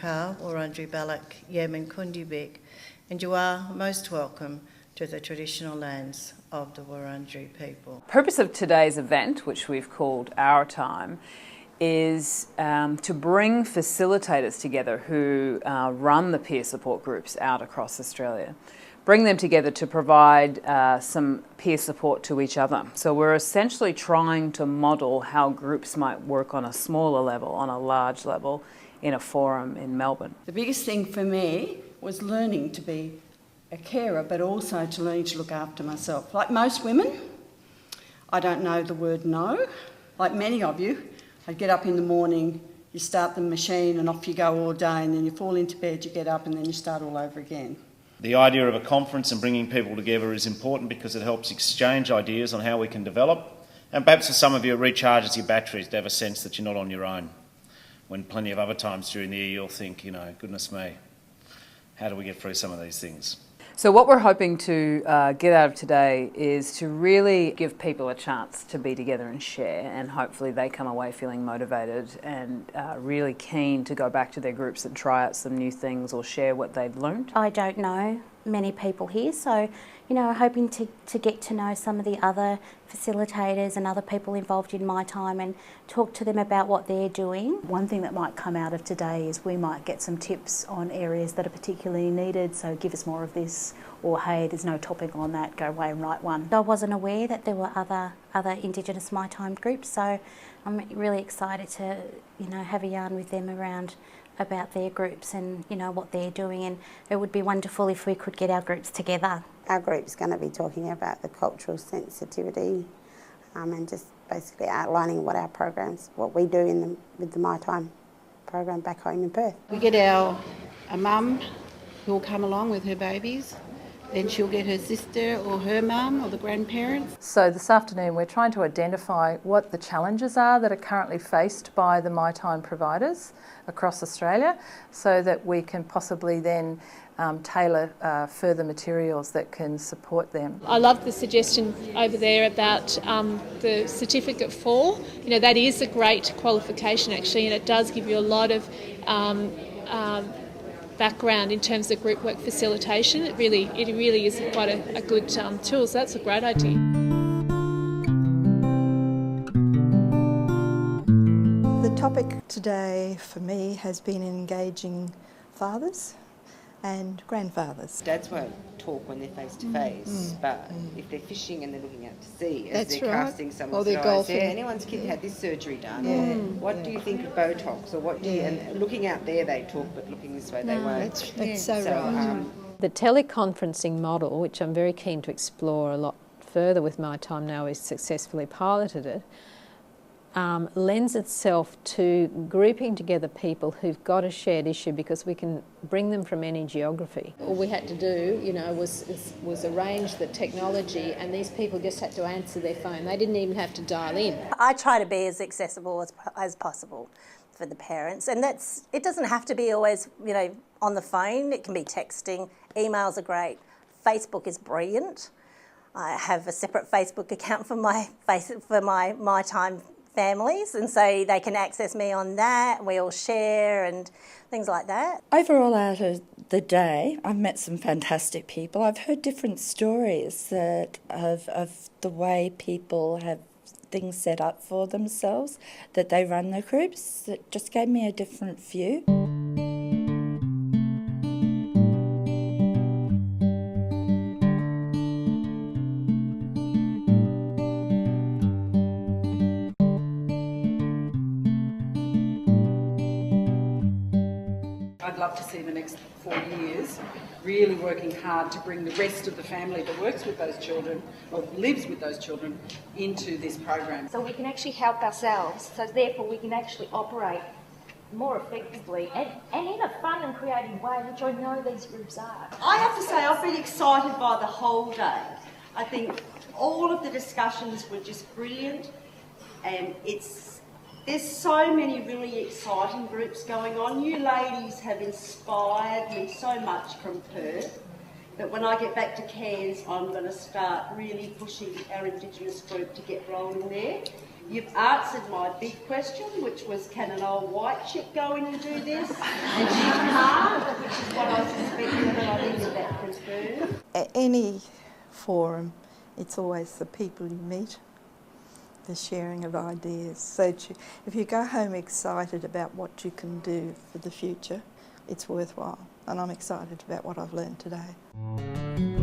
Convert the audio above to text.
Ka, Wurundjeri Balak, Yemen Kundibik, and you are most welcome to the traditional lands of the Wurundjeri people. The purpose of today's event, which we've called Our Time, is to bring facilitators together who run the peer support groups out across Australia. Bring them together to provide some peer support to each other. So we're essentially trying to model how groups might work on a smaller level, on a large level, in a forum in Melbourne. The biggest thing for me was learning to be a carer, but also to learn to look after myself. Like most women, I don't know the word no. Like many of you, I'd get up in the morning, you start the machine and off you go all day, and then you fall into bed, you get up and then you start all over again. The idea of a conference and bringing people together is important because it helps exchange ideas on how we can develop, and perhaps for some of you it recharges your batteries to have a sense that you're not on your own. When plenty of other times during the year you'll think, goodness me, how do we get through some of these things? So what we're hoping to get out of today is to really give people a chance to be together and share, and hopefully they come away feeling motivated and really keen to go back to their groups and try out some new things or share what they've learned. I don't know many people here, so hoping to get to know some of the other facilitators and other people involved in My Time and talk to them about what they're doing. One thing that might come out of today is we might get some tips on areas that are particularly needed, so give us more of this, or hey, there's no topic on that, go away and write one. I wasn't aware that there were other Indigenous My Time groups, so I'm really excited to have a yarn with them about their groups and what they're doing, and it would be wonderful if we could get our groups together. Our group's going to be talking about the cultural sensitivity and just basically outlining what our programs, what we do with the My Time program back home in Perth. We get a mum who will come along with her babies, then she'll get her sister or her mum or the grandparents. So this afternoon we're trying to identify what the challenges are that are currently faced by the My Time providers across Australia, so that we can possibly then tailor further materials that can support them. I love the suggestion over there about the certificate 4. That is a great qualification actually, and it does give you a lot of background in terms of group work facilitation. It really is quite a good tool, so that's a great idea. The topic today for me has been engaging fathers and grandfathers. Dads won't talk when they're face to face, but if they're fishing and they're looking out to sea, as That's they're right. casting someone's Or they're eyes, golfing. anyone's kid had this surgery done. What do you think of Botox, or what do you? And looking out there they talk, but looking this way they won't. That's so right. The teleconferencing model, which I'm very keen to explore a lot further with My Time now we've successfully piloted it, lends itself to grouping together people who've got a shared issue, because we can bring them from any geography. All we had to do, was arrange the technology, and these people just had to answer their phone. They didn't even have to dial in. I try to be as accessible as possible for the parents, and it doesn't have to be always, on the phone. It can be texting. Emails are great. Facebook is brilliant. I have a separate Facebook account for my My Time families, and so they can access me on that. We all share and things like that. Overall, out of the day, I've met some fantastic people. I've heard different stories of the way people have things set up for themselves, that they run their groups. It just gave me a different view. I'd love to see the next 4 years really working hard to bring the rest of the family that works with those children or lives with those children into this program. So we can actually help ourselves, so therefore we can actually operate more effectively and in a fun and creative way, which I know these groups are. I have to say I've been excited by the whole day. I think all of the discussions were just brilliant, and there's so many really exciting groups going on. You ladies have inspired me so much from Perth that when I get back to Cairns, I'm going to start really pushing our Indigenous group to get rolling there. You've answered my big question, which was, can an old white chick go in and do this? And she any forum, it's always the people you meet, the sharing of ideas. So if you go home excited about what you can do for the future, it's worthwhile. And I'm excited about what I've learned today.